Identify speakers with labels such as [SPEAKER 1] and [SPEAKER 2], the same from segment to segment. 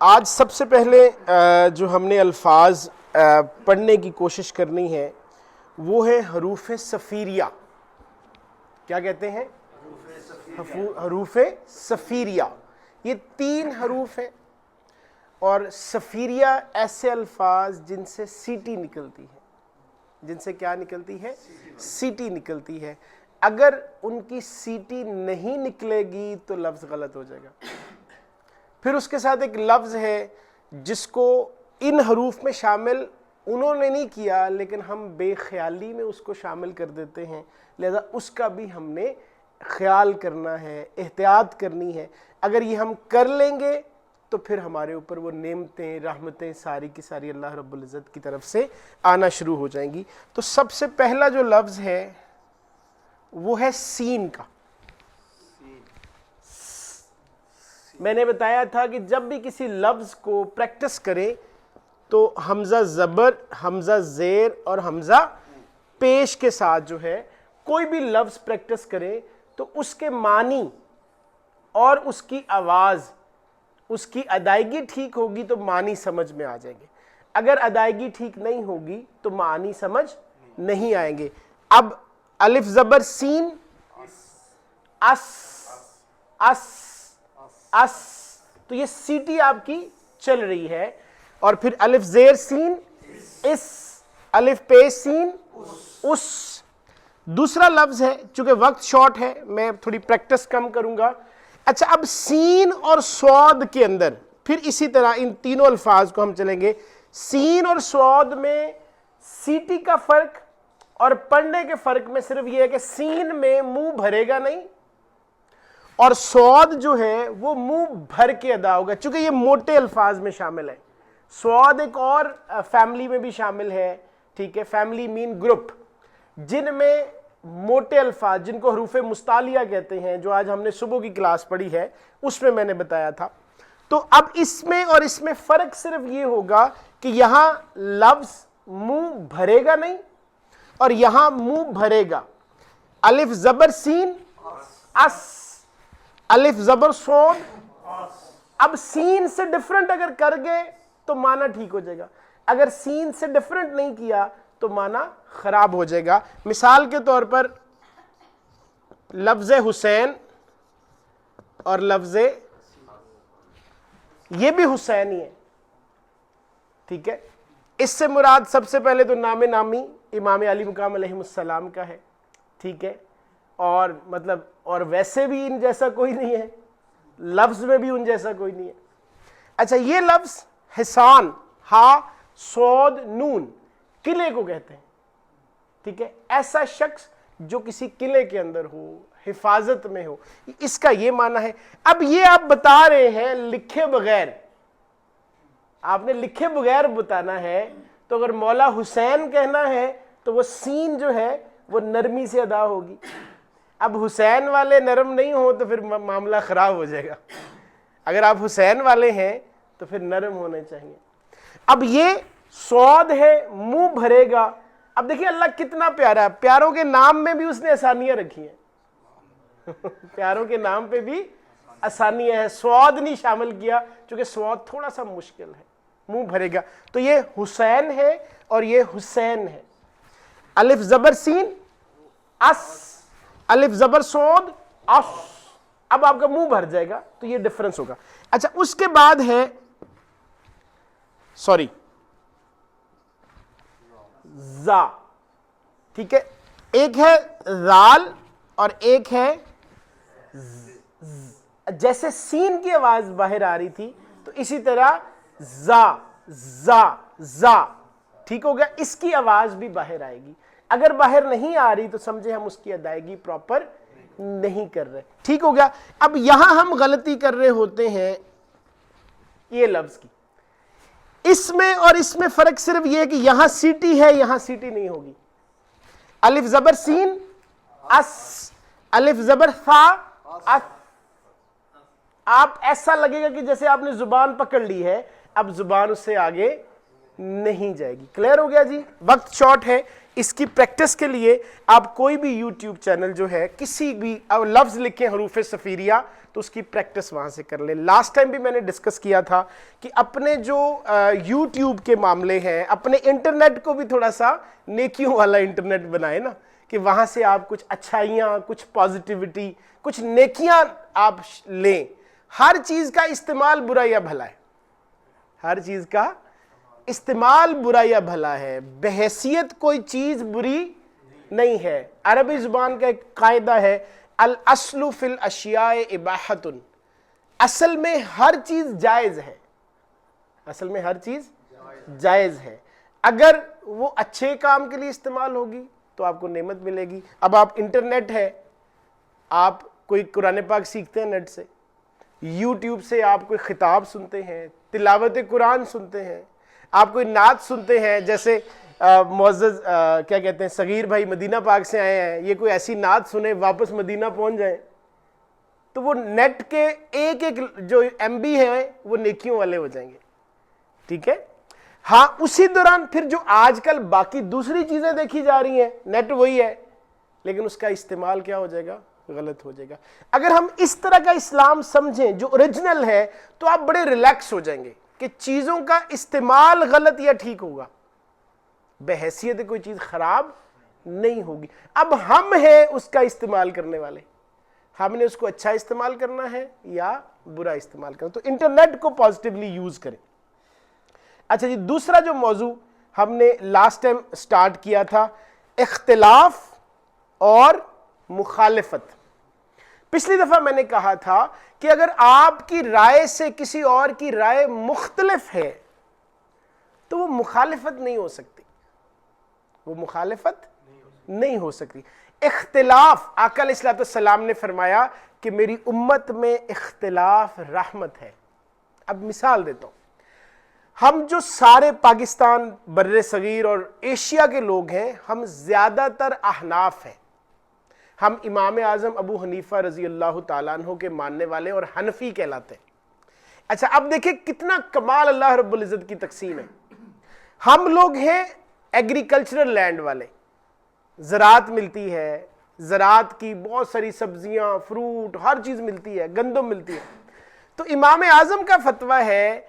[SPEAKER 1] آج سب سے پہلے جو ہم نے الفاظ پڑھنے کی کوشش کرنی ہے وہ ہے حروف صفیریہ. کیا کہتے ہیں؟ حروف صفیریہ. یہ 3 حروف ہیں اور صفیریہ ایسے الفاظ جن سے سیٹی نکلتی ہے. جن سے کیا نکلتی ہے؟ سیٹی نکلتی ہے. اگر ان کی سیٹی نہیں نکلے گی تو لفظ غلط ہو جائے گا. پھر اس کے ساتھ ایک لفظ ہے جس کو ان حروف میں شامل انہوں نے نہیں کیا لیکن ہم بے خیالی میں اس کو شامل کر دیتے ہیں، لہذا اس کا بھی ہم نے خیال کرنا ہے، احتیاط کرنی ہے. اگر یہ ہم کر لیں گے تو پھر ہمارے اوپر وہ نعمتیں رحمتیں ساری کی ساری اللہ رب العزت کی طرف سے آنا شروع ہو جائیں گی. تو سب سے پہلا جو لفظ ہے وہ ہے سین کا. میں نے بتایا تھا کہ جب بھی کسی لفظ کو پریکٹس کریں تو حمزہ زبر، حمزہ زیر اور حمزہ پیش کے ساتھ جو ہے کوئی بھی لفظ پریکٹس کریں تو اس کے معنی اور اس کی آواز، اس کی ادائیگی ٹھیک ہوگی تو معنی سمجھ میں آ جائیں گے. اگر ادائیگی ٹھیک نہیں ہوگی تو معنی سمجھ نہیں آئیں گے. اب الف زبر سین، اس اس اس، تو یہ سیٹی آپ کی چل رہی ہے. اور پھر الف زیر سین اس، الف پیش سین اس. دوسرا لفظ ہے، چونکہ وقت شارٹ ہے میں تھوڑی پریکٹس کم کروں گا. اچھا، اب سین اور صاد کے اندر پھر اسی طرح ان تینوں الفاظ کو ہم چلیں گے. سین اور صاد میں سیٹی کا فرق اور پڑھنے کے فرق میں صرف یہ ہے کہ سین میں منہ بھرے گا نہیں اور صاد جو ہے وہ منہ بھر کے ادا ہوگا، چونکہ یہ موٹے الفاظ میں شامل ہے. صاد ایک اور فیملی میں بھی شامل ہے، ٹھیک ہے، فیملی مین گروپ، جن میں موٹے الفاظ جن کو حروف مستعلیہ کہتے ہیں، جو آج ہم نے صبح کی کلاس پڑھی ہے اس میں نے بتایا تھا. تو اب اس میں اور اس میں فرق صرف یہ ہوگا کہ یہاں لفظ منہ بھرے گا نہیں اور یہاں منہ بھرے گا. الف زبر سین اس، الف زبر صاد. اب سین سے ڈفرنٹ اگر کر گئے تو معنی ٹھیک ہو جائے گا، اگر سین سے ڈفرنٹ نہیں کیا تو معنی خراب ہو جائے گا. مثال کے طور پر لفظ حسین اور لفظ یہ بھی حسین ہی ہے، ٹھیک ہے. اس سے مراد سب سے پہلے تو نام نامی امام علی مقام علیہ السلام کا ہے، ٹھیک ہے، اور مطلب اور ویسے بھی ان جیسا کوئی نہیں ہے، لفظ میں بھی ان جیسا کوئی نہیں ہے. اچھا، یہ لفظ حسان، ہا صاد نون، قلعے کو کہتے ہیں، ٹھیک ہے. ایسا شخص جو کسی قلعے کے اندر ہو، حفاظت میں ہو، اس کا یہ معنی ہے. اب یہ آپ بتا رہے ہیں لکھے بغیر، آپ نے لکھے بغیر بتانا ہے. تو اگر مولا حسین کہنا ہے تو وہ سین جو ہے وہ نرمی سے ادا ہوگی. اب حسین والے نرم نہیں ہو تو پھر معاملہ خراب ہو جائے گا. اگر آپ حسین والے ہیں تو پھر نرم ہونے چاہیے. اب یہ صاد ہے، منہ بھرے گا. اب دیکھیے اللہ کتنا پیارا ہے، پیاروں کے نام میں بھی اس نے آسانیاں رکھی ہیں. پیاروں کے نام پہ بھی آسانیاں ہیں، صاد نہیں شامل کیا چونکہ صاد تھوڑا سا مشکل ہے. منہ بھرے گا. تو یہ حسین ہے اور یہ حسین ہے. الف زبر سین اس، الف زبر صاد اس. اب آپ کا منہ بھر جائے گا تو یہ ڈفرنس ہوگا. اچھا، اس کے بعد ہے زا، ٹھیک ہے. ایک ہے زال اور ایک ہے جیسے سین کی آواز باہر آ رہی تھی تو اسی طرح زا زا زا، ٹھیک ہو گیا. اس کی آواز بھی باہر آئے گی. اگر باہر نہیں آ رہی تو سمجھے ہم اس کی ادائیگی پراپر نہیں کر رہے، ٹھیک ہو گیا. اب یہاں ہم غلطی کر رہے ہوتے ہیں یہ لفظ کی. اس میں اور اس میں فرق صرف یہ ہے کہ یہاں سیٹی ہے، یہاں سیٹی نہیں ہوگی. الف زبر سین اس، الف زبر ثا اس. آپ ایسا لگے گا کہ جیسے آپ نے زبان پکڑ لی ہے، اب زبان اس سے آگے نہیں جائے گی. کلیئر ہو گیا جی؟ وقت شارٹ ہے. اس کی پریکٹس کے لیے آپ کوئی بھی یوٹیوب چینل جو ہے کسی بھی لفظ لکھیں حروف صفیریہ تو اس کی پریکٹس وہاں سے کر لیں. لاسٹ ٹائم بھی میں نے ڈسکس کیا تھا کہ اپنے جو یوٹیوب کے معاملے ہیں اپنے انٹرنیٹ کو بھی تھوڑا سا نیکیوں والا انٹرنیٹ بنائے نا, کہ وہاں سے آپ کچھ اچھائیاں, کچھ پازیٹیوٹی, کچھ نیکیاں آپ لیں. ہر چیز کا استعمال برا یا بھلا ہے, ہر چیز کا استعمال برا یا بھلا ہے, بحیثیت کوئی چیز بری نہیں ہے. عربی زبان کا ایک قاعدہ ہے الاصل فی الاشیاء اباحۃ, اصل میں ہر چیز جائز ہے, اصل میں ہر چیز جائز ہے. اگر وہ اچھے کام کے لیے استعمال ہوگی تو آپ کو نعمت ملے گی. اب آپ انٹرنیٹ ہے, آپ کوئی قرآن پاک سیکھتے ہیں نیٹ سے, یوٹیوب سے آپ کوئی خطاب سنتے ہیں, تلاوت قرآن سنتے ہیں, آپ کوئی نعت سنتے ہیں, جیسے معزز کیا کہتے ہیں صغیر بھائی مدینہ پاک سے آئے ہیں, یہ کوئی ایسی نعت سنیں واپس مدینہ پہنچ جائیں, تو وہ نیٹ کے ایک ایک جو ایم بی ہیں وہ نیکیوں والے ہو جائیں گے. ٹھیک ہے, ہاں اسی دوران پھر جو آج کل باقی دوسری چیزیں دیکھی جا رہی ہیں, نیٹ وہی ہے لیکن اس کا استعمال کیا ہو جائے گا, غلط ہو جائے گا. اگر ہم اس طرح کا اسلام سمجھیں جو اوریجنل ہے تو آپ بڑے ریلیکس ہو جائیں گے کہ چیزوں کا استعمال غلط یا ٹھیک ہوگا, بحیثیت کوئی چیز خراب نہیں ہوگی. اب ہم ہیں اس کا استعمال کرنے والے, ہم نے اس کو اچھا استعمال کرنا ہے یا برا استعمال کرنا. تو انٹرنیٹ کو پازیٹیولی یوز کریں. اچھا جی, دوسرا جو موضوع ہم نے لاسٹ ٹائم سٹارٹ کیا تھا, اختلاف اور مخالفت. پچھلی دفعہ میں نے کہا تھا کہ اگر آپ کی رائے سے کسی اور کی رائے مختلف ہے تو وہ مخالفت نہیں ہو سکتی, وہ مخالفت نہیں ہو سکتی. اختلاف, آقا علیہ الصلوۃ والسلام نے فرمایا کہ میری امت میں اختلاف رحمت ہے. اب مثال دیتا ہوں, ہم جو سارے پاکستان بر صغیر اور ایشیا کے لوگ ہیں ہم زیادہ تر احناف ہیں, ہم امام اعظم ابو حنیفہ رضی اللہ تعالیٰ عنہ کے ماننے والے اور حنفی کہلاتے ہیں. اچھا اب دیکھیں کتنا کمال اللہ رب العزت کی تقسیم ہے. ہم لوگ ہیں ایگریکلچرل لینڈ والے, زراعت ملتی ہے, زراعت کی بہت ساری سبزیاں, فروٹ, ہر چیز ملتی ہے, گندم ملتی ہے. تو امام اعظم کا فتویٰ ہے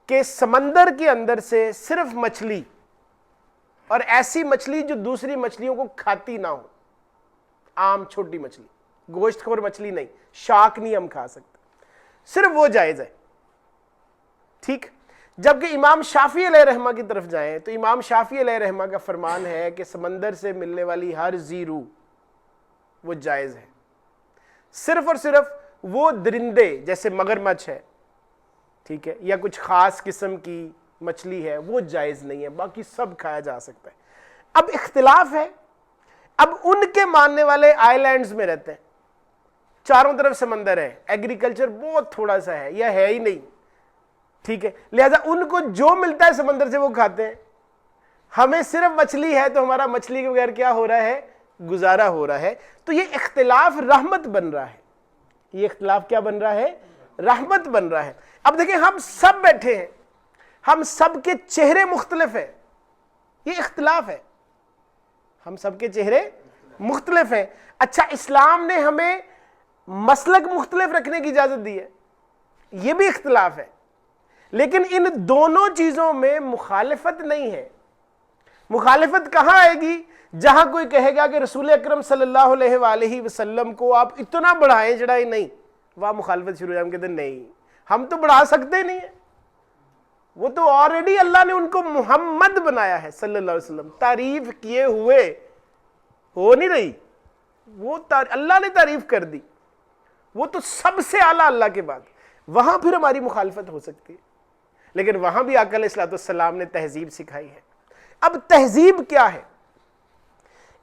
[SPEAKER 1] کہ سمندر کے اندر سے صرف مچھلی, اور ایسی مچھلی جو دوسری مچھلیوں کو کھاتی نہ ہو, عام چھوٹی مچھلی, گوشت خور مچھلی نہیں, شارک نہیں ہم کھا سکتے, صرف وہ جائز ہے. ٹھیک, جبکہ امام شافعی علیہ رحمہ کی طرف جائیں تو امام شافعی علیہ رحمہ کا فرمان ہے کہ سمندر سے ملنے والی ہر ذی روح وہ جائز ہے, صرف اور صرف وہ درندے جیسے مگرمچھ ہے, ٹھیک ہے, یا کچھ خاص قسم کی مچھلی ہے وہ جائز نہیں ہے, باقی سب کھایا جا سکتا ہے. اب اختلاف ہے, اب ان کے ماننے والے آئی لینڈز میں رہتے ہیں, چاروں طرف سمندر ہے, ایگریکلچر بہت تھوڑا سا ہے یا ہے ہی نہیں, ٹھیک ہے, لہذا ان کو جو ملتا ہے سمندر سے وہ کھاتے ہیں. ہمیں صرف مچھلی ہے تو ہمارا مچھلی کے بغیر کیا ہو رہا ہے, گزارا ہو رہا ہے. تو یہ اختلاف رحمت بن رہا ہے, یہ اختلاف کیا بن رہا ہے, رحمت بن رہا ہے. اب دیکھیں ہم سب بیٹھے ہیں, ہم سب کے چہرے مختلف ہیں, یہ اختلاف ہے, ہم سب کے چہرے مختلف ہیں. اچھا اسلام نے ہمیں مسلک مختلف رکھنے کی اجازت دی ہے, یہ بھی اختلاف ہے, لیکن ان دونوں چیزوں میں مخالفت نہیں ہے. مخالفت کہاں آئے گی, جہاں کوئی کہے گا کہ رسول اکرم صلی اللہ علیہ وآلہ وسلم کو آپ اتنا بڑھائیں چڑھائیں, نہیں, وہاں مخالفت شروع ہے. ہم کہتے ہیں نہیں, ہم تو بڑھا سکتے نہیں ہیں, وہ تو آلریڈی اللہ نے ان کو محمد بنایا ہے صلی اللہ علیہ وسلم, تعریف کیے ہوئے ہو نہیں رہی, وہ اللہ نے تعریف کر دی, وہ تو سب سے اعلیٰ اللہ کے بعد. وہاں پھر ہماری مخالفت ہو سکتی ہے, لیکن وہاں بھی آقا علیہ الصلوۃ والسلام نے تہذیب سکھائی ہے. اب تہذیب کیا ہے,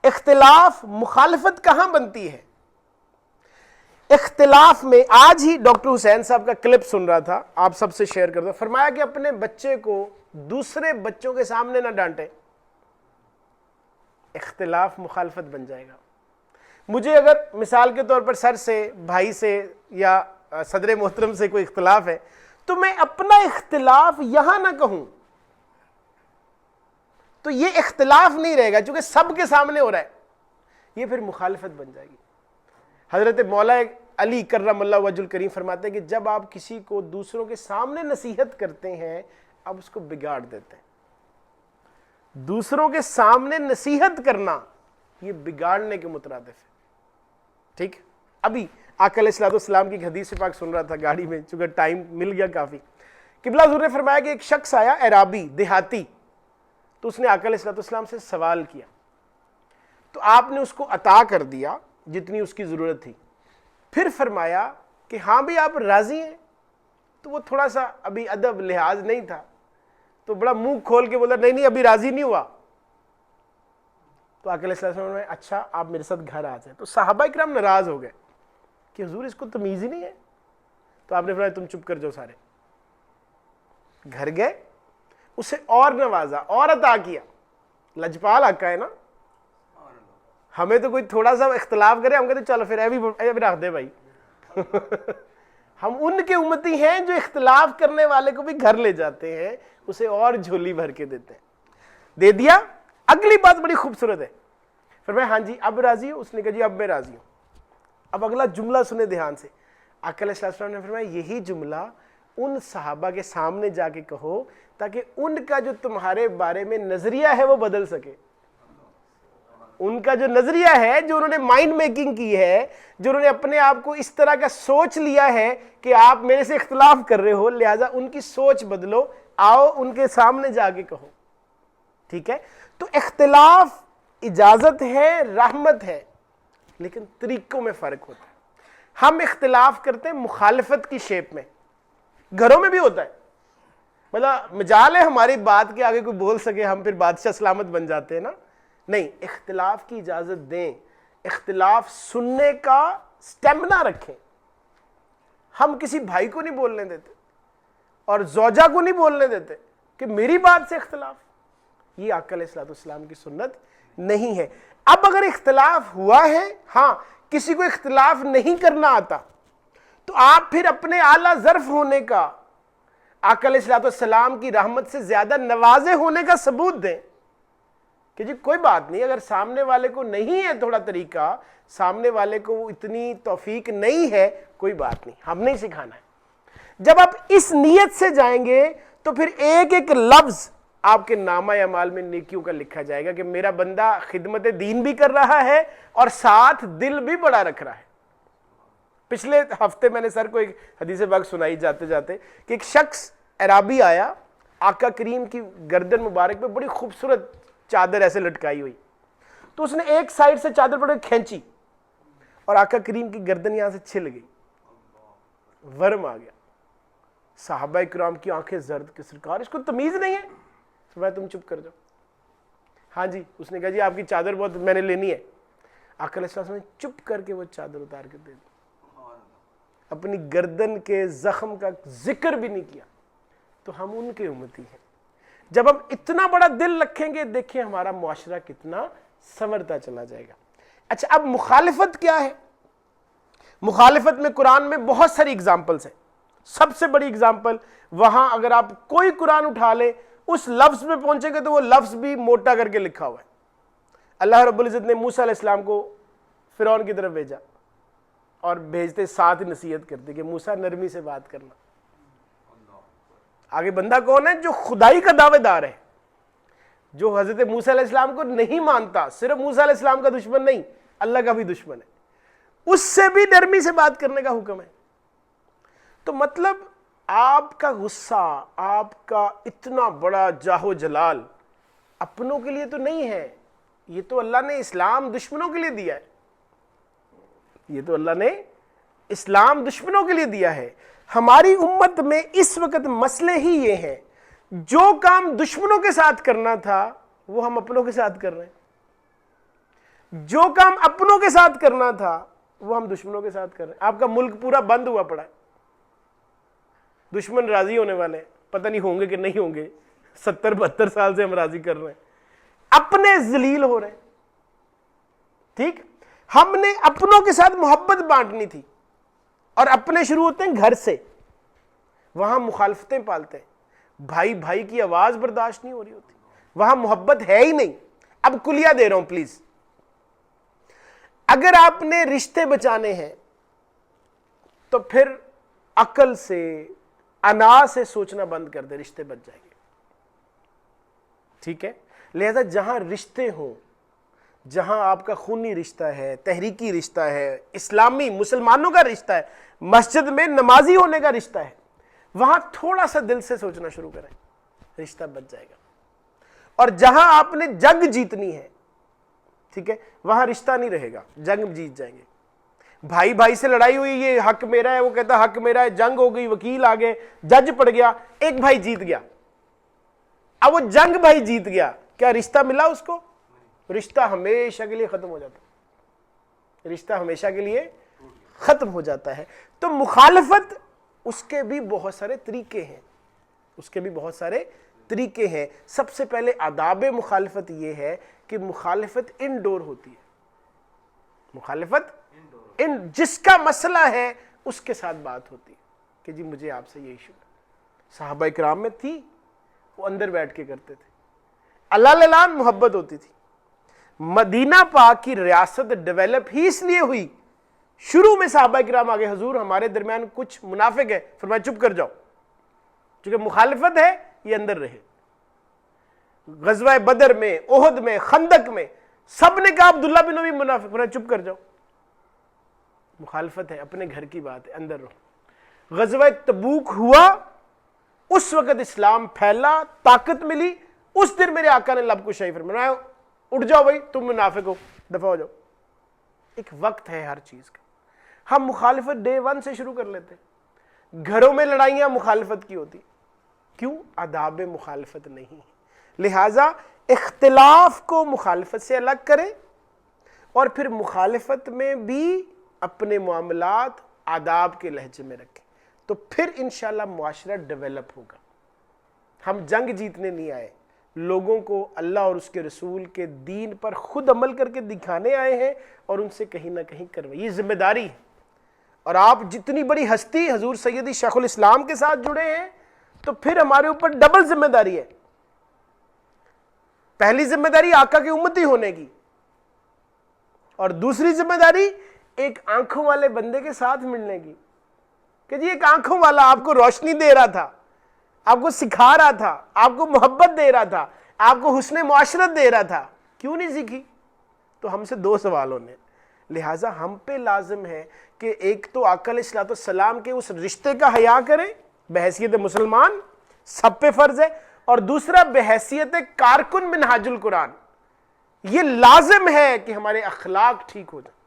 [SPEAKER 1] اختلاف, مخالفت کہاں بنتی ہے؟ اختلاف میں آج ہی ڈاکٹر حسین صاحب کا کلپ سن رہا تھا, آپ سب سے شیئر کرتا ہوں. فرمایا کہ اپنے بچے کو دوسرے بچوں کے سامنے نہ ڈانٹے, اختلاف مخالفت بن جائے گا. مجھے اگر مثال کے طور پر سر سے, بھائی سے یا صدر محترم سے کوئی اختلاف ہے تو میں اپنا اختلاف یہاں نہ کہوں, تو یہ اختلاف نہیں رہے گا، چونکہ سب کے سامنے ہو رہا ہے، یہ پھر مخالفت بن جائے گی۔ حضرت مولا علی کرم اللہ وجہ الکریم فرماتے ہیں کہ جب آپ کسی کو دوسروں کے سامنے نصیحت کرتے ہیں آپ اس کو بگاڑ دیتے ہیں۔ دوسروں کے سامنے نصیحت کرنا یہ بگاڑنے کے مترادف ہے، ٹھیک۔ ابھی آقا علیہ السلام کی حدیث پاک سن رہا تھا گاڑی میں، چونکہ ٹائم مل گیا کافی۔ قبلہ حضور نے فرمایا کہ ایک شخص آیا اعرابی دیہاتی، تو اس نے آقا علیہ السلام سے سوال کیا، تو آپ نے اس کو عطا کر دیا جتنی اس کی ضرورت تھی۔ پھر فرمایا کہ ہاں بھی آپ راضی ہیں؟ تو وہ تھوڑا سا ابھی ادب لحاظ نہیں تھا، تو بڑا منہ کھول کے بولا نہیں ابھی راضی نہیں ہوا۔ تو آقا علیہ السلام نے اچھا آپ میرے ساتھ گھر آ جائیں۔ تو صحابہ کرام ناراض ہو گئے کہ حضور اس کو تمیز ہی نہیں ہے۔ تو آپ نے فرمایا تم چپ کر جاؤ سارے۔ گھر گئے، اسے اور نوازا اور عطا کیا۔ لجپال آقا ہے نا، ہمیں تو کوئی تھوڑا سا اختلاف کرے ہم کہتے چلو پھر ابھی رکھ دے بھائی۔ ہم ان کے امتی ہیں جو اختلاف کرنے والے کو بھی گھر لے جاتے ہیں، اسے اور جھولی بھر کے دیتے ہیں۔ دے دیا۔ اگلی بات بڑی خوبصورت ہے، فرمایا ہاں جی اب راضی ہو؟ اس نے کہا جی اب میں راضی ہوں۔ اب اگلا جملہ سنے دھیان سے، آقا علیہ السلام نے فرمایا یہی جملہ ان صحابہ کے سامنے جا کے کہو تاکہ ان کا جو تمہارے بارے میں نظریہ ہے وہ بدل سکے۔ ان کا جو نظریہ ہے، جو انہوں نے مائنڈ میکنگ کی ہے، جو انہوں نے اپنے آپ کو اس طرح کا سوچ لیا ہے کہ آپ میرے سے اختلاف کر رہے ہو، لہٰذا ان کی سوچ بدلو، آؤ ان کے سامنے جا کے کہو، ٹھیک ہے۔ تو اختلاف اجازت ہے، رحمت ہے، لیکن طریقوں میں فرق ہوتا ہے۔ ہم اختلاف کرتے ہیں مخالفت کی شیپ میں، گھروں میں بھی ہوتا ہے، مطلب مجال ہے ہماری بات کے آگے کوئی بول سکے ہم پھر بادشاہ سلامت بن جاتے ہیں نا، نہیں، اختلاف کی اجازت دیں، اختلاف سننے کا سٹیمنا رکھیں۔ ہم کسی بھائی کو نہیں بولنے دیتے اور زوجہ کو نہیں بولنے دیتے کہ میری بات سے اختلاف، یہ آقا علیہ السلام کی سنت نہیں ہے۔ اب اگر اختلاف ہوا ہے، ہاں کسی کو اختلاف نہیں کرنا آتا، تو آپ پھر اپنے اعلیٰ ظرف ہونے کا، آقا علیہ السلام کی رحمت سے زیادہ نوازے ہونے کا ثبوت دیں کہ جی کوئی بات نہیں، اگر سامنے والے کو نہیں ہے تھوڑا طریقہ، سامنے والے کو اتنی توفیق نہیں ہے، کوئی بات نہیں، ہم نہیں سکھانا ہے۔ جب آپ اس نیت سے جائیں گے تو پھر ایک ایک لفظ آپ کے نامہ اعمال میں نیکیوں کا لکھا جائے گا کہ میرا بندہ خدمت دین بھی کر رہا ہے اور ساتھ دل بھی بڑا رکھ رہا ہے۔ پچھلے ہفتے میں نے سر کو ایک حدیث پاک سنائی جاتے جاتے کہ ایک شخص عرابی آیا، آقا کریم کی گردن مبارک پہ بڑی خوبصورت چادر ایسے لٹکائی ہوئی، تو اس نے ایک سائڈ سے چادر پڑ کے کھینچی اور آقا کریم کی گردن یہاں سے چھل گئی، ورم آ گیا۔ صحابہ کرام کی آنکھیں زرد کہ سرکار اس کو تمیز نہیں ہے۔ فرمایا تم چپ کر جاؤ۔ ہاں جی، اس نے کہا جی آپ کی چادر بہت میں نے لینی ہے۔ آقا علیہ السلام نے چپ کر کے وہ چادر اتار کے دے دی، اپنی گردن کے زخم کا ذکر بھی نہیں کیا۔ تو ہم ان کے امتی ہیں۔ جب ہم اتنا بڑا دل رکھیں گے، دیکھیں ہمارا معاشرہ کتنا سنورتا چلا جائے گا۔ اچھا اب مخالفت کیا ہے؟ مخالفت میں قرآن میں بہت ساری اگزامپلز ہیں۔ سب سے بڑی اگزامپل وہاں اگر آپ کوئی قرآن اٹھا لیں اس لفظ میں پہنچے گے تو وہ لفظ بھی موٹا کر کے لکھا ہوا ہے۔ اللہ رب العزت نے موسیٰ علیہ السلام کو فرعون کی طرف بھیجا اور بھیجتے ساتھ نصیحت کرتے کہ موسیٰ نرمی سے بات کرنا۔ آگے بندہ کون ہے؟ جو خدائی کا دعوے دار ہے، جو حضرت موسیٰ علیہ السلام کو نہیں مانتا، صرف موسیٰ علیہ السلام کا دشمن نہیں، اللہ کا بھی دشمن ہے، اس سے بھی نرمی سے بات کرنے کا حکم ہے۔ تو مطلب آپ کا غصہ، آپ کا اتنا بڑا جاہ و جلال اپنوں کے لیے تو نہیں ہے، یہ تو اللہ نے اسلام دشمنوں کے لیے دیا ہے، یہ تو اللہ نے اسلام دشمنوں کے لیے دیا ہے۔ ہماری امت میں اس وقت مسئلے ہی یہ ہیں، جو کام دشمنوں کے ساتھ کرنا تھا وہ ہم اپنوں کے ساتھ کر رہے ہیں، جو کام اپنوں کے ساتھ کرنا تھا وہ ہم دشمنوں کے ساتھ کر رہے ہیں۔ آپ کا ملک پورا بند ہوا پڑا ہے، دشمن راضی ہونے والے ہیں، پتہ نہیں ہوں گے کہ نہیں ہوں گے، 70-72 سال سے ہم راضی کر رہے ہیں، اپنے ذلیل ہو رہے ہیں۔ ٹھیک، ہم نے اپنوں کے ساتھ محبت بانٹنی تھی، اور اپنے شروع ہوتے ہیں گھر سے، وہاں مخالفتیں پالتے ہیں، بھائی بھائی کی آواز برداشت نہیں ہو رہی ہوتی، وہاں محبت ہے ہی نہیں. اب کلیہ دے رہا ہوں پلیز. اگر آپ نے رشتے بچانے ہیں تو پھر عقل سے انا سے سوچنا بند کر دے, رشتے بچ جائیں گے. ٹھیک ہے, لہذا جہاں رشتے ہوں, جہاں آپ کا خونی رشتہ ہے, تحریکی رشتہ ہے, اسلامی مسلمانوں کا رشتہ ہے, مسجد میں نمازی ہونے کا رشتہ ہے, وہاں تھوڑا سا دل سے سوچنا شروع کریں, رشتہ بچ جائے گا. اور جہاں آپ نے جنگ جیتنی ہے, ٹھیک ہے, وہاں رشتہ نہیں رہے گا, جنگ جیت جائیں گے. بھائی بھائی سے لڑائی ہوئی, یہ حق میرا ہے, وہ کہتا حق میرا ہے, جنگ ہو گئی, وکیل آ گئے, جج پڑ گیا, ایک بھائی جیت گیا. اب وہ جنگ بھائی جیت گیا, کیا رشتہ ملا اس کو؟ رشتہ ہمیشہ کے لیے ختم ہو جاتا ہے, رشتہ ہمیشہ کے لیے ختم ہو جاتا ہے. تو مخالفت, اس کے بھی بہت سارے طریقے ہیں, اس کے بھی بہت سارے طریقے ہیں. سب سے پہلے آداب مخالفت یہ ہے کہ مخالفت انڈور ہوتی ہے. مخالفت جس کا مسئلہ ہے اس کے ساتھ بات ہوتی ہے کہ جی مجھے آپ سے یہ ایشو ہے. صحابہ کرام میں تھی, وہ اندر بیٹھ کے کرتے تھے, اللہ اعلان محبت ہوتی تھی. مدینہ پاک کی ریاست ڈیولپ ہی اس لیے ہوئی, شروع میں صحابہ کرام آگے, حضور ہمارے درمیان کچھ منافق ہے, فرمایا چپ کر جاؤ, چونکہ مخالفت ہے, یہ اندر رہے. غزوہ بدر میں, احد میں, خندق میں سب نے کہا عبداللہ بن ابی منافق, فرمایا چپ کر جاؤ, مخالفت ہے, اپنے گھر کی بات ہے, اندر رہو. غزوہ تبوک ہوا, اس وقت اسلام پھیلا, طاقت ملی, اس دن میرے آقا نے لب کشائی فرمایا اٹھ جاؤ بھائی, تم منافق ہو, دفع ہو جاؤ. ایک وقت ہے ہر چیز کا. ہم مخالفت ڈے 1 سے شروع کر لیتے. گھروں میں لڑائیاں مخالفت کی ہوتی, کیوں؟ آداب مخالفت نہیں. لہٰذا اختلاف کو مخالفت سے الگ کریں, اور پھر مخالفت میں بھی اپنے معاملات آداب کے لہجے میں رکھیں, تو پھر انشاءاللہ معاشرہ ڈیولپ ہوگا. ہم جنگ جیتنے نہیں آئے, لوگوں کو اللہ اور اس کے رسول کے دین پر خود عمل کر کے دکھانے آئے ہیں, اور ان سے کہیں نہ کہیں کروائیں. یہ ذمہ داری ہے. اور آپ جتنی بڑی ہستی حضور سیدی شیخ الاسلام کے ساتھ جڑے ہیں, تو پھر ہمارے اوپر ڈبل ذمہ داری ہے. پہلی ذمہ داری آقا کی امتی ہونے کی, اور دوسری ذمہ داری ایک آنکھوں والے بندے کے ساتھ ملنے کی, کہ جی ایک آنکھوں والا آپ کو روشنی دے رہا تھا, آپ کو سکھا رہا تھا, آپ کو محبت دے رہا تھا, آپ کو حسن معاشرت دے رہا تھا, کیوں نہیں سیکھی؟ تو ہم سے 2 سوال ہونے. لہٰذا ہم پہ لازم ہے کہ ایک تو آقا علیہ الصلوۃ والسلام کے اس رشتے کا حیا کریں بحیثیت مسلمان, سب پہ فرض ہے, اور دوسرا بحیثیت کارکن منہاج القرآن, یہ لازم ہے کہ ہمارے اخلاق ٹھیک ہو جائیں.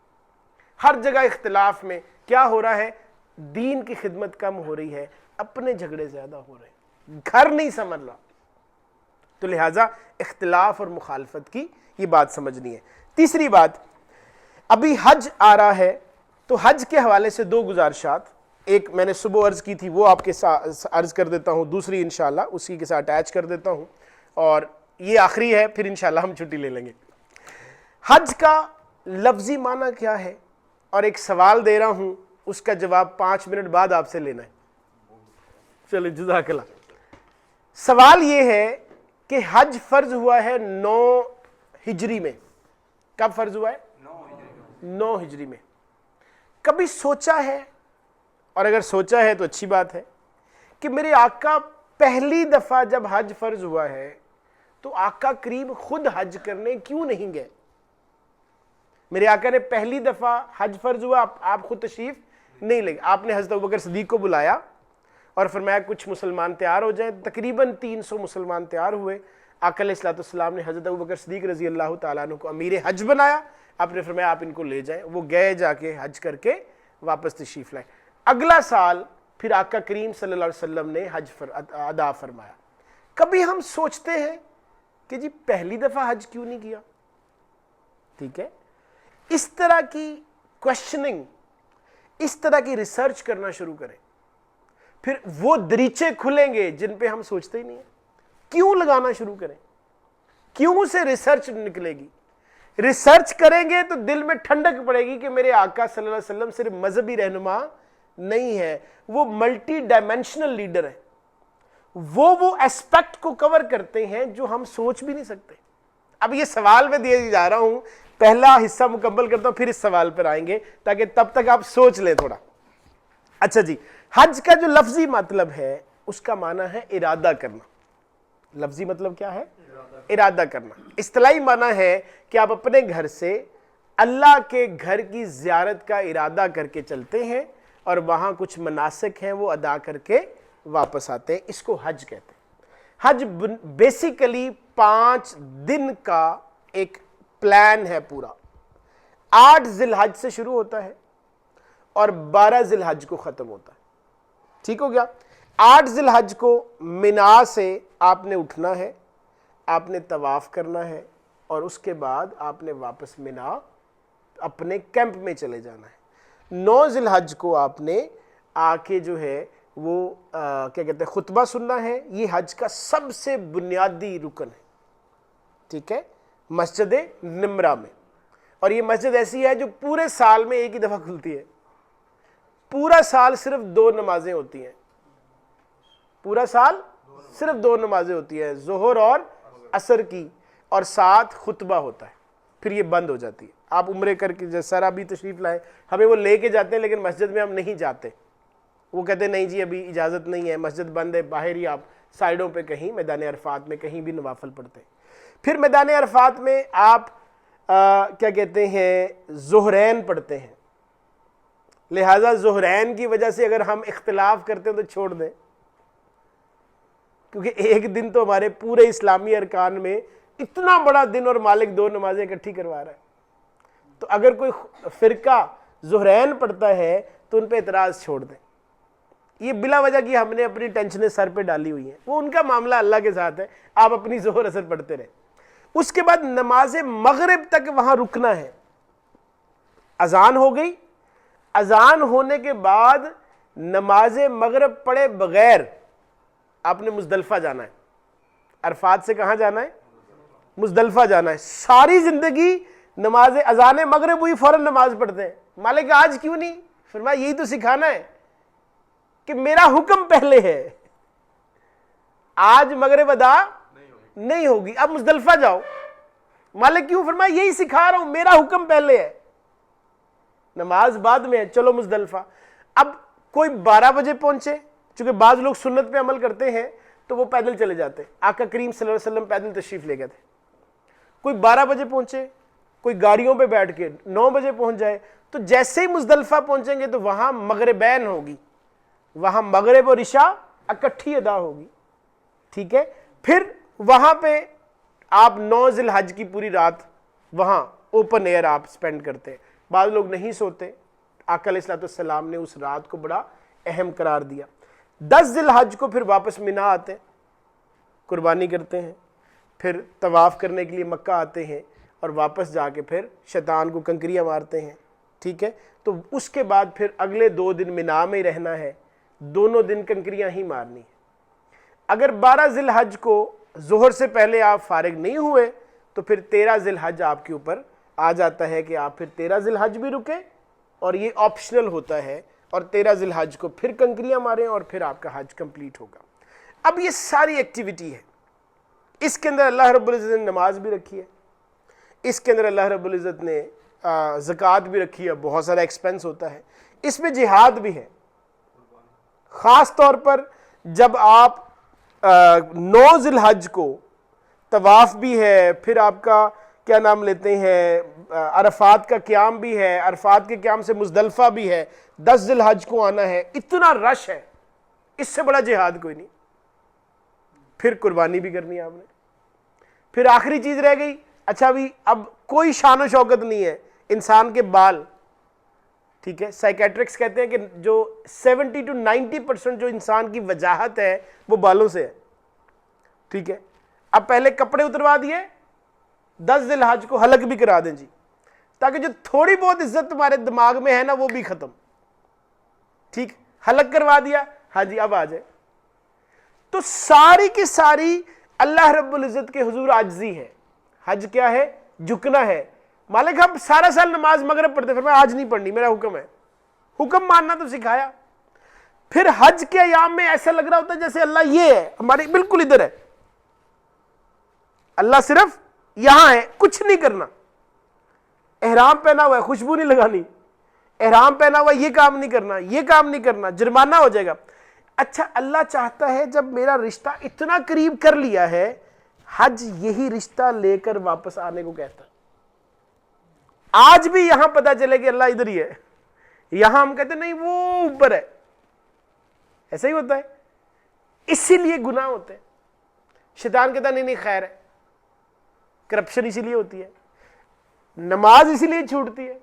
[SPEAKER 1] ہر جگہ اختلاف میں کیا ہو رہا ہے؟ دین کی خدمت کم ہو رہی ہے, اپنے جھگڑے زیادہ ہو رہے ہیں, گھر نہیں سمجھ رہا. تو لہٰذا اختلاف اور مخالفت کی یہ بات سمجھنی ہے. تیسری بات, ابھی حج آ رہا ہے, تو حج کے حوالے سے 2 گزارشات, ایک میں نے صبح عرض کی تھی وہ آپ کے ساتھ عرض کر دیتا ہوں, دوسری انشاءاللہ اسی کے ساتھ اٹیچ کر دیتا ہوں, اور یہ آخری ہے, پھر انشاءاللہ ہم چھٹی لے لیں گے. حج کا لفظی معنی کیا ہے, اور ایک سوال دے رہا ہوں, اس کا جواب 5 منٹ بعد آپ سے لینا ہے. چلو جزاک اللہ. سوال یہ ہے کہ حج فرض ہوا ہے 9 ہجری میں. کب فرض ہوا ہے؟ 9 ہجری میں. کبھی سوچا ہے, اور اگر سوچا ہے تو اچھی بات ہے, کہ میرے آقا پہلی دفعہ جب حج فرض ہوا ہے تو آقا کریم خود حج کرنے کیوں نہیں گئے؟ میرے آقا نے پہلی دفعہ حج فرض ہوا, آپ خود تشریف نہیں لے گئے. آپ نے حضرت ابوبکر صدیق کو بلایا اور فرمایا کچھ مسلمان تیار ہو جائیں. تقریباً 300 مسلمان تیار ہوئے. آقا علیہ الصلوۃ والسلام نے حضرت ابوبکر صدیق رضی اللہ تعالیٰ عنہ کو امیر حج بنایا. آپ نے فرمایا آپ ان کو لے جائیں. وہ گئے, جا کے حج کر کے واپس تشریف لائے. اگلا سال پھر آقا کریم صلی اللہ علیہ وسلم نے حج ادا فرمایا. کبھی ہم سوچتے ہیں کہ جی پہلی دفعہ حج کیوں نہیں کیا؟ ٹھیک ہے, اس طرح کی کوشچننگ, اس طرح کی ریسرچ کرنا شروع کریں, پھر وہ دریچے کھلیں گے جن پہ ہم سوچتے ہی نہیں ہیں. کیوں لگانا شروع کریں, کیوں سے ریسرچ نکلے گی. ریسرچ کریں گے تو دل میں ٹھنڈک پڑے گی کہ میرے آقا صلی اللہ علیہ وسلم صرف مذہبی رہنما نہیں ہے, وہ ملٹی ڈائمینشنل لیڈر ہے. وہ ایسپیکٹ کو کور کرتے ہیں جو ہم سوچ بھی نہیں سکتے. اب یہ سوال میں دیا جا رہا ہوں, پہلا حصہ مکمل کرتا ہوں پھر اس سوال پر آئیں گے تاکہ تب تک آپ سوچ لیں تھوڑا. اچھا جی, حج کا جو لفظی مطلب ہے اس کا معنی ہے ارادہ کرنا. لفظی مطلب کیا ہے؟ ارادہ کرنا. اصطلاحی معنی ہے کہ آپ اپنے گھر سے اللہ کے گھر کی زیارت کا ارادہ کر کے چلتے ہیں اور وہاں کچھ مناسک ہیں وہ ادا کر کے واپس آتے ہیں. اس کو حج کہتے ہیں. حج بیسیکلی 5 دن کا ایک پلان ہے پورا. 8 ذی الحج سے شروع ہوتا ہے اور 12 ذی الحج کو ختم ہوتا ہے. ٹھیک ہو گیا؟ 8 ذی الحج کو منا سے آپ نے اٹھنا ہے, آپ نے طواف کرنا ہے اور اس کے بعد آپ نے واپس منا اپنے کیمپ میں چلے جانا ہے. 9 ذی الحج کو آپ نے آ کے جو ہے وہ کیا کہتے ہیں خطبہ سننا ہے. یہ حج کا سب سے بنیادی رکن ہے. ٹھیک ہے, مسجد نمرہ میں. اور یہ مسجد ایسی ہے جو پورے سال میں ایک ہی دفعہ کھلتی ہے. پورا سال صرف 2 نمازیں ہوتی ہیں. پورا سال صرف 2 نمازیں ہوتی ہیں, ظہر اور عصر کی, اور ساتھ خطبہ ہوتا ہے, پھر یہ بند ہو جاتی ہے. آپ عمرے کر کے سر ابھی تشریف لائیں, ہمیں وہ لے کے جاتے ہیں لیکن مسجد میں ہم نہیں جاتے. وہ کہتے ہیں نہیں جی ابھی اجازت نہیں ہے, مسجد بند ہے, باہر ہی آپ سائڈوں پہ کہیں میدان عرفات میں کہیں بھی نوافل پڑھتے ہیں. پھر میدان عرفات میں آپ کیا کہتے ہیں ظہرین پڑھتے ہیں. لہٰذا ظہرین کی وجہ سے اگر ہم اختلاف کرتے ہیں تو چھوڑ دیں, کیونکہ ایک دن تو ہمارے پورے اسلامی ارکان میں اتنا بڑا دن اور مالک 2 نمازیں اکٹھی کروا رہا ہے. تو اگر کوئی فرقہ ظہرین پڑھتا ہے تو ان پہ اعتراض چھوڑ دیں. یہ بلا وجہ کی ہم نے اپنی ٹینشنیں سر پہ ڈالی ہوئی ہیں, وہ ان کا معاملہ اللہ کے ساتھ ہے, آپ اپنی ظہر اثر پڑھتے رہیں. اس کے بعد نماز مغرب تک وہاں رکنا ہے. اذان ہو گئی, اذان ہونے کے بعد نماز مغرب پڑھے بغیر آپ نے مزدلفہ جانا ہے. عرفات سے کہاں جانا ہے؟ مزدلفہ جانا ہے. ساری زندگی نماز اذان مغرب ہوئی فوراً نماز پڑھتے ہیں. مالک آج کیوں نہیں؟ فرمایا یہی تو سکھانا ہے کہ میرا حکم پہلے ہے. آج مغرب ادا نہیں ہوگی, اب مزدلفہ جاؤ. مالک کیوں؟ فرمایا یہی سکھا رہا ہوں, میرا حکم پہلے ہے, نماز بعد میں ہے, چلو مزدلفہ. اب کوئی 12 بجے پہنچے, چونکہ بعض لوگ سنت پہ عمل کرتے ہیں تو وہ پیدل چلے جاتے. آقا کریم صلی اللہ علیہ وسلم پیدل تشریف لے گئے تھے. کوئی 12 بجے پہنچے, کوئی گاڑیوں پہ بیٹھ کے 9 بجے پہنچ جائے, تو جیسے ہی مزدلفہ پہنچیں گے تو وہاں مغربین ہوگی, وہاں مغرب اور عشاء اکٹھی ادا ہوگی. ٹھیک ہے, پھر وہاں پہ آپ 9 ذی الحج کی پوری رات وہاں اوپن ایئر آپ سپینڈ کرتے ہیں. بعض لوگ نہیں سوتے, آقا علیہ الصلوۃ والسلام نے اس رات کو بڑا اہم قرار دیا. 10 ذی الحج کو پھر واپس منا آتے ہیں, قربانی کرتے ہیں, پھر طواف کرنے کے لیے مکہ آتے ہیں اور واپس جا کے پھر شیطان کو کنکریاں مارتے ہیں. ٹھیک ہے, تو اس کے بعد پھر اگلے 2 دن منا میں رہنا ہے, دونوں دن کنکریاں ہی مارنی ہیں. اگر 12 ذی الحج کو ظہر سے پہلے آپ فارغ نہیں ہوئے تو پھر 13 ذی الحج آپ کے اوپر آ جاتا ہے کہ آپ پھر 13 ذی الحج بھی رکیں, اور یہ آپشنل ہوتا ہے, اور 13 ذی الحج کو پھر کنکریاں ماریں اور پھر آپ کا حج کمپلیٹ ہوگا. اب یہ ساری ایکٹیویٹی ہے, اس کے اندر اللہ رب العزت نے نماز بھی رکھی ہے, اس کے اندر اللہ رب العزت نے زکوٰۃ بھی رکھی ہے, بہت سارا ایکسپنس ہوتا ہے, اس میں جہاد بھی ہے. خاص طور پر جب آپ 9 ذی الحج کو طواف بھی ہے, پھر آپ کا کیا نام لیتے ہیں عرفات کا قیام بھی ہے, عرفات کے قیام سے مزدلفہ بھی ہے, 10 ذی الحج کو آنا ہے, اتنا رش ہے, اس سے بڑا جہاد کوئی نہیں. پھر قربانی بھی کرنی ہے آپ نے. پھر آخری چیز رہ گئی, اچھا بھی اب کوئی شان و شوکت نہیں ہے, انسان کے بال. ٹھیک ہے, سائیکیٹرکس کہتے ہیں کہ جو 70 to 90% جو انسان کی وجاہت ہے وہ بالوں سے ہے. ٹھیک ہے, اب پہلے کپڑے اتروا دیے, 10 ذی الحج کو حلق بھی کرا دیں جی, تاکہ جو تھوڑی بہت عزت تمہارے دماغ میں ہے نا وہ بھی ختم. ٹھیک, حلق کروا دیا, ہاں جی اب آ جائے. تو ساری کی ساری اللہ رب العزت کے حضور عاجزی ہے. حج کیا ہے؟ جھکنا ہے. مالک ہم سارا سال نماز مغرب پڑھتے, پھر میں آج نہیں پڑھنی, میرا حکم ہے. حکم ماننا تو سکھایا. پھر حج کے ایام میں ایسا لگ رہا ہوتا ہے جیسے اللہ یہ ہے ہمارے بالکل ادھر ہے، اللہ صرف یہاں ہے، کچھ نہیں کرنا، احرام پہنا ہوا ہے خوشبو نہیں لگانی، احرام پہنا ہوا یہ کام نہیں کرنا، یہ کام نہیں کرنا، جرمانہ ہو جائے گا۔ اچھا اللہ چاہتا ہے جب میرا رشتہ اتنا قریب کر لیا ہے، حج یہی رشتہ لے کر واپس آنے کو کہتا ہے۔ آج بھی یہاں پتہ چلے کہ اللہ ادھر ہی ہے، یہاں ہم کہتے ہیں نہیں وہ اوپر ہے، ایسا ہی ہوتا ہے، اسی لیے گناہ ہوتے ہیں۔ شیطان کہتا نہیں نہیں خیر ہے، کرپشن اسی لیے ہوتی ہے، نماز اسی لیے چھوٹتی ہے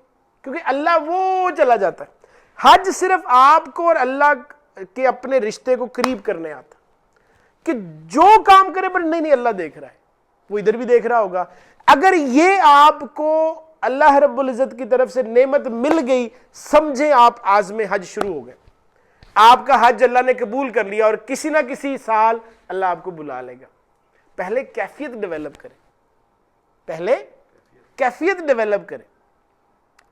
[SPEAKER 1] کیونکہ اللہ وہ چلا جاتا ہے۔ حج صرف آپ کو اور اللہ کے اپنے رشتے کو قریب کرنے آتا کہ جو کام کرے پر نہیں اللہ دیکھ رہا ہے، وہ ادھر بھی دیکھ رہا ہوگا۔ اگر یہ آپ کو اللہ رب العزت کی طرف سے نعمت مل گئی، سمجھیں آپ عازم حج شروع ہو گئے، آپ کا حج اللہ نے قبول کر لیا اور کسی نہ کسی سال اللہ آپ کو بلا لے گا۔ پہلے کیفیت ڈیولپ کریں، پہلے کیفیت ڈیولپ کریں،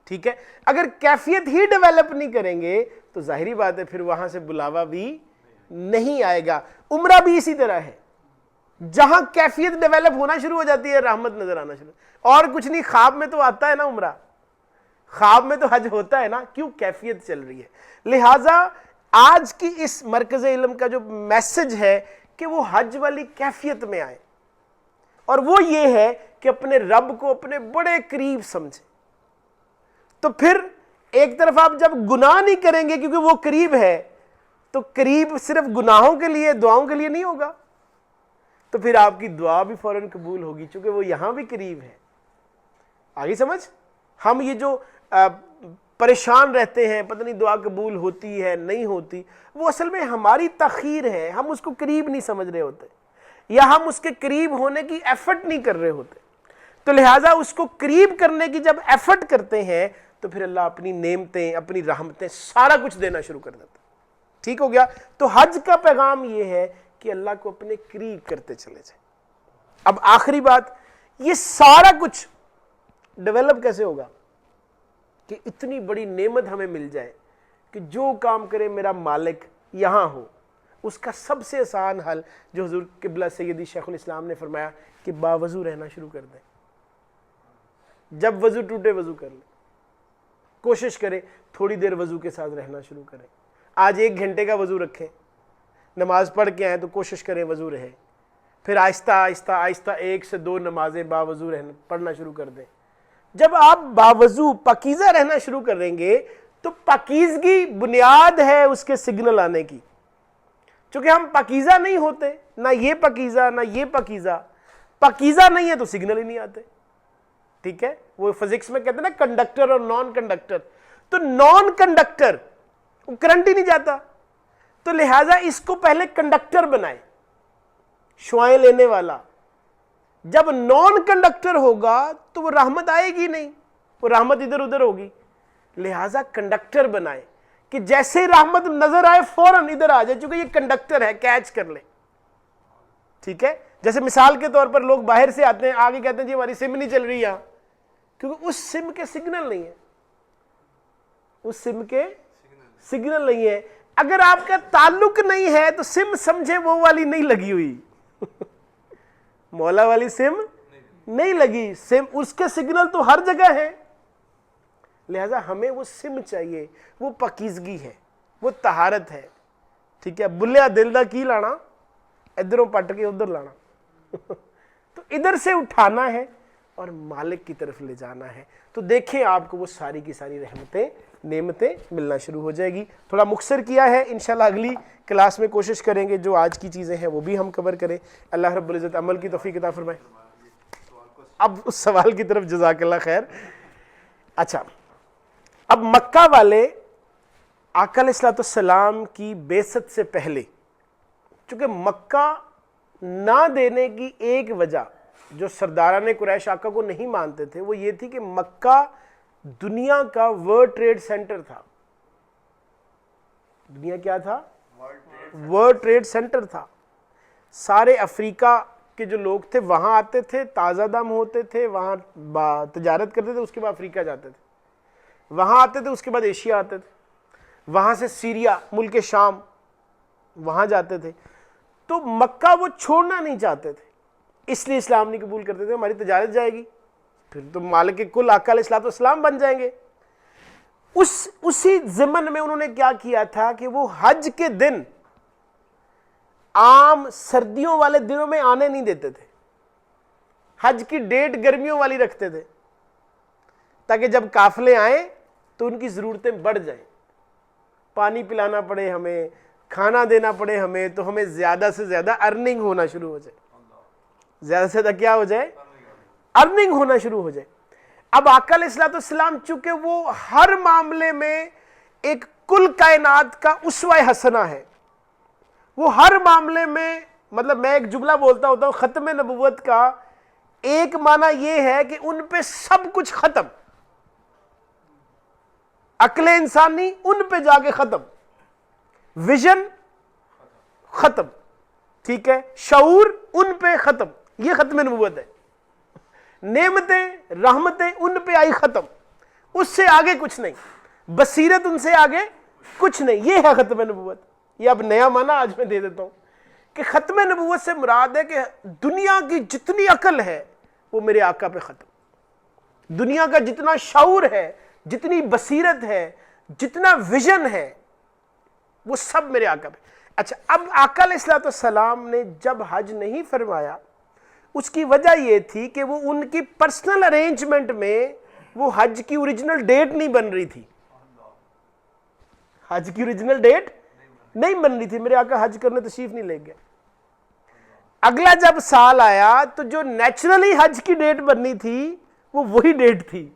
[SPEAKER 1] ٹھیک ہے؟ اگر کیفیت ہی ڈیولپ نہیں کریں گے تو ظاہری بات ہے پھر وہاں سے بلاوا بھی نہیں آئے گا۔ عمرہ بھی اسی طرح ہے، جہاں کیفیت ڈیولپ ہونا شروع ہو جاتی ہے رحمت نظر آنا شروع، اور کچھ نہیں، خواب میں تو آتا ہے نا عمرہ، خواب میں تو حج ہوتا ہے نا، کیوں؟ کیفیت چل رہی ہے۔ لہٰذا آج کی اس مرکز علم کا جو میسج ہے کہ وہ حج والی کیفیت میں آئے، اور وہ یہ ہے کہ اپنے رب کو اپنے بڑے قریب سمجھیں۔ تو پھر ایک طرف آپ جب گناہ نہیں کریں گے کیونکہ وہ قریب ہے، تو قریب صرف گناہوں کے لیے دعاؤں کے لیے نہیں ہوگا، تو پھر آپ کی دعا بھی فوراً قبول ہوگی چونکہ وہ یہاں بھی قریب ہے۔ آگے سمجھ؟ ہم یہ جو پریشان رہتے ہیں پتہ نہیں دعا قبول ہوتی ہے نہیں ہوتی، وہ اصل میں ہماری تاخیر ہے، ہم اس کو قریب نہیں سمجھ رہے ہوتے، یا ہم اس کے قریب ہونے کی ایفرٹ نہیں کر رہے ہوتے۔ تو لہٰذا اس کو قریب کرنے کی جب ایفرٹ کرتے ہیں تو پھر اللہ اپنی نعمتیں اپنی رحمتیں سارا کچھ دینا شروع کر دیتا۔ ٹھیک ہو گیا؟ تو حج کا پیغام یہ ہے کہ اللہ کو اپنے قریب کرتے چلے جائیں۔ اب آخری بات، یہ سارا کچھ ڈیولپ کیسے ہوگا کہ اتنی بڑی نعمت ہمیں مل جائے کہ جو کام کرے میرا مالک یہاں ہو؟ اس کا سب سے آسان حل جو حضور قبلہ سیدی شیخ الاسلام نے فرمایا کہ باوضو رہنا شروع کر دیں، جب وضو ٹوٹے وضو کر لیں، کوشش کریں تھوڑی دیر وضو کے ساتھ رہنا شروع کریں، آج 1 گھنٹے کا وضو رکھیں، نماز پڑھ کے آئیں تو کوشش کریں وضو رہے، پھر آہستہ آہستہ آہستہ 1 سے 2 نمازیں باوضو پڑھنا شروع کر دیں۔ جب آپ باوضو پاکیزہ رہنا شروع کریں گے تو پاکیزگی بنیاد ہے اس کے سگنل آنے کی، چونکہ ہم پاکیزہ نہیں ہوتے، نہ یہ پاکیزہ نہ یہ پاکیزہ، پاکیزہ نہیں ہے تو سگنل ہی نہیں آتے، ٹھیک ہے؟ وہ فزکس میں کہتے ہیں نا کنڈکٹر اور نان کنڈکٹر، تو نان کنڈکٹر وہ کرنٹ ہی نہیں جاتا، تو لہٰذا اس کو پہلے کنڈکٹر بنائے، شعائیں لینے والا۔ جب نان کنڈکٹر ہوگا تو وہ رحمت آئے گی نہیں، وہ رحمت ادھر ادھر ہوگی، لہٰذا کنڈکٹر بنائے کہ جیسے رحمت نظر آئے فوراً ادھر آ جائے، چونکہ یہ کنڈکٹر ہے، کیچ کر لے، ٹھیک ہے؟ جیسے مثال کے طور پر لوگ باہر سے آتے ہیں، آگے کہتے ہیں جی ہماری سم نہیں چل رہی یہاں، کیونکہ اس سم کے سگنل نہیں ہے، اس سم کے سگنل نہیں ہے۔ اگر آپ کا تعلق نہیں ہے تو سم سمجھے وہ والی نہیں لگی ہوئی، مولا والی سم نہیں لگی، سم اس کے سگنل تو ہر جگہ ہے، لہذا ہمیں وہ سم چاہیے، وہ پاکیزگی ہے، وہ طہارت ہے، ٹھیک ہے؟ بلیا دل دا کی لانا، ادھروں پٹ کے ادھر لانا تو ادھر سے اٹھانا ہے اور مالک کی طرف لے جانا ہے، تو دیکھیں آپ کو وہ ساری کی ساری رحمتیں نعمتیں ملنا شروع ہو جائے گی۔ تھوڑا مختصر کیا ہے، انشاءاللہ اگلی کلاس میں کوشش کریں گے جو آج کی چیزیں ہیں وہ بھی ہم کور کریں۔ اللہ رب العزت عمل کی توفیق عطا فرمائے۔ اب اس سوال کی طرف جزاک اللہ خیر۔ اچھا، اب مکہ والے آقا علیہ الصلوۃ والسلام کی بعثت سے پہلے، چونکہ مکہ نہ دینے کی ایک وجہ جو سرداران قریش آقا کو نہیں مانتے تھے وہ یہ تھی کہ مکہ دنیا کا ورلڈ ٹریڈ سینٹر تھا۔ دنیا کیا تھا؟ ورلڈ ٹریڈ سینٹر تھا۔ سارے افریقہ کے جو لوگ تھے وہاں آتے تھے، تازہ دم ہوتے تھے، وہاں تجارت کرتے تھے، اس کے بعد افریقہ جاتے تھے، وہاں آتے تھے، اس کے بعد ایشیا آتے تھے، وہاں سے سیریا ملک شام وہاں جاتے تھے. تو مکہ وہ چھوڑنا نہیں چاہتے تھے, اس لیے اسلام نہیں قبول کرتے تھے. ہماری تجارت جائے گی, پھر تو مالک کل آقا علیہ الصلوۃ والسلام بن جائیں گے. اسی ضمن میں انہوں نے کیا کیا تھا کہ وہ حج کے دن عام سردیوں والے دنوں میں آنے نہیں دیتے تھے, حج کی ڈیٹ گرمیوں والی رکھتے تھے تاکہ جب قافلے آئیں تو ان کی ضرورتیں بڑھ جائیں, پانی پلانا پڑے ہمیں, کھانا دینا پڑے ہمیں, تو ہمیں زیادہ سے زیادہ ارننگ ہونا شروع ہو جائے, زیادہ سے زیادہ کیا ہو جائے, ارننگ ہونا شروع ہو جائے. اب آقا علیہ الصلوۃ والسلام چونکہ وہ ہر معاملے میں ایک کل کائنات کا اسوہ حسنہ ہے, وہ ہر معاملے میں, مطلب میں ایک جملہ بولتا ہوتا ہوں, ختم نبوت کا ایک معنی یہ ہے کہ ان پہ سب کچھ ختم, عقل انسانی ان پہ جا کے ختم, ویژن ختم, ٹھیک ہے, شعور ان پہ ختم, یہ ختم نبوت ہے. نعمتیں رحمتیں ان پہ آئی ختم, اس سے آگے کچھ نہیں, بصیرت ان سے آگے کچھ نہیں, یہ ہے ختم نبوت. یہ اب نیا معنی آج میں دے دیتا ہوں کہ ختم نبوت سے مراد ہے کہ دنیا کی جتنی عقل ہے وہ میرے آقا پہ ختم, دنیا کا جتنا شعور ہے, جتنی بصیرت ہے, جتنا ویژن ہے, وہ سب میرے آقا پہ. اچھا, اب آقا علیہ الصلوۃ والسلام نے جب حج نہیں فرمایا, اس کی وجہ یہ تھی کہ وہ ان کی پرسنل ارینجمنٹ میں وہ حج کی اوریجنل ڈیٹ نہیں بن رہی تھی, حج کی اوریجنل ڈیٹ نہیں بن رہی تھی. میرے آقا حج کرنے تشریف نہیں لے گئے. اگلا جب سال آیا تو جو نیچرلی حج کی ڈیٹ بننی تھی وہ وہی ڈیٹ تھی,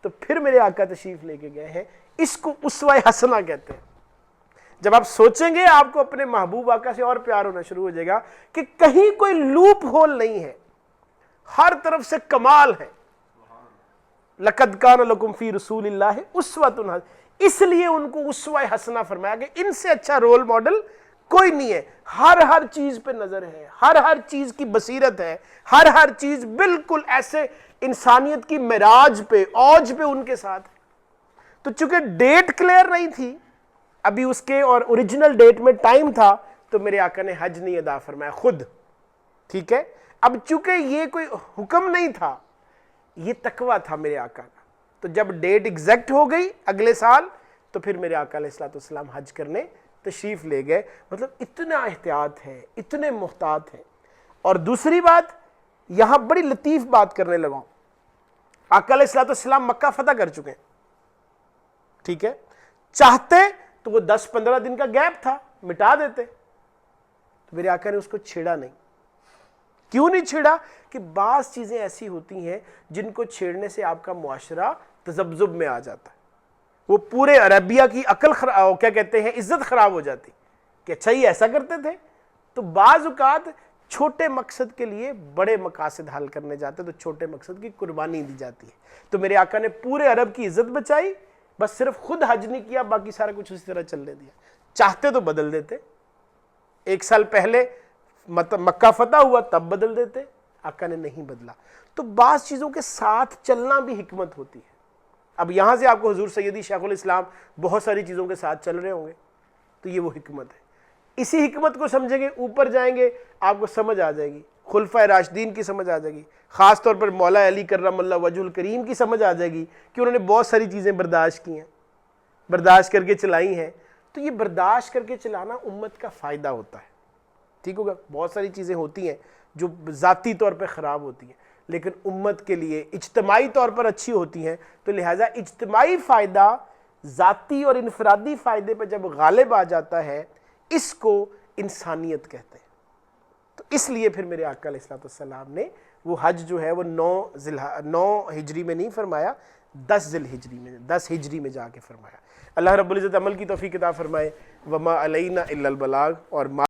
[SPEAKER 1] تو پھر میرے آقا تشریف لے کے گئے ہیں. اس کو اسوہ حسنہ کہتے ہیں. جب آپ سوچیں گے آپ کو اپنے محبوب آقا سے اور پیار ہونا شروع ہو جائے گا کہ کہیں کوئی لوپ ہول نہیں ہے, ہر طرف سے کمال ہے. لَقَدْ كَانَ لَكُمْ فِي رَسُولِ اللَّهِ أُسْوَةٌ حَسَنَةٌ, اس لیے ان کو اسوہ حسنہ فرمایا کہ ان سے اچھا رول ماڈل کوئی نہیں ہے. ہر چیز پہ نظر ہے, ہر چیز کی بصیرت ہے, ہر چیز بالکل ایسے انسانیت کی معراج پہ, اوج پہ ان کے ساتھ ہے. تو چونکہ ڈیٹ کلیئر نہیں تھی ابھی اس کے, اور اوریجنل ڈیٹ میں ٹائم تھا, تو میرے آقا نے حج نہیں ادا فرمایا خود, ٹھیک ہے. اب چونکہ یہ کوئی حکم نہیں تھا, یہ تقویٰ تھا میرے آقا کا, تو جب ڈیٹ ایگزیکٹ ہو گئی اگلے سال, تو پھر میرے آقا علیہ الصلوۃ والسلام حج کرنے تشریف لے گئے. مطلب اتنا احتیاط ہے, اتنے محتاط ہیں. اور دوسری بات, یہاں بڑی لطیف بات کرنے لگا ہوں. آقا علیہ الصلوۃ والسلام مکہ فتح کر چکے ہیں, ٹھیک ہے, چاہتے تو وہ 10-15 دن کا گیپ تھا, مٹا دیتے, تو میرے آقا نے اس کو چھیڑا نہیں. کیوں نہیں چھیڑا؟ کہ بعض چیزیں ایسی ہوتی ہیں جن کو چھیڑنے سے آپ کا معاشرہ تذبذب میں آ جاتا ہے, وہ پورے عربیہ کی عقل کیا کہتے ہیں, عزت خراب ہو جاتی کہ اچھا یہ ایسا کرتے تھے. تو بعض اوقات چھوٹے مقصد کے لیے بڑے مقاصد حل کرنے جاتے تو چھوٹے مقصد کی قربانی دی جاتی ہے. تو میرے آقا نے پورے عرب کی عزت بچائی, بس صرف خود حج نہیں کیا, باقی سارا کچھ اسی طرح چلنے دیا. چاہتے تو بدل دیتے, 1 سال پہلے مکہ فتح ہوا تب بدل دیتے, آقا نے نہیں بدلا. تو بعض چیزوں کے ساتھ چلنا بھی حکمت ہوتی ہے. اب یہاں سے آپ کو حضور سیدی شیخ الاسلام بہت ساری چیزوں کے ساتھ چل رہے ہوں گے, تو یہ وہ حکمت ہے. اسی حکمت کو سمجھیں گے, اوپر جائیں گے آپ کو سمجھ آ جائے گی, خلفائے راشدین کی سمجھ آ جائے گی, خاص طور پر مولا علی کرم اللہ وجہ الکریم کی سمجھ آ جائے گی کہ انہوں نے بہت ساری چیزیں برداشت کی ہیں, برداشت کر کے چلائی ہیں. تو یہ برداشت کر کے چلانا امت کا فائدہ ہوتا ہے, ٹھیک ہوگا. بہت ساری چیزیں ہوتی ہیں جو ذاتی طور پہ خراب ہوتی ہیں, لیکن امت کے لیے اجتماعی طور پر اچھی ہوتی ہیں. تو لہٰذا اجتماعی فائدہ ذاتی اور انفرادی فائدے پہ جب غالب آ جاتا ہے, اس کو انسانیت کہتے ہیں. تو اس لیے پھر میرے آقا علیہ الصلوۃ والسلام نے وہ حج جو ہے وہ 9 ہجری میں نہیں فرمایا, 10 ہجری میں جا کے فرمایا. اللہ رب العزت عمل کی توفیق عطا فرمائے. وما علینا الا البلاغ. اور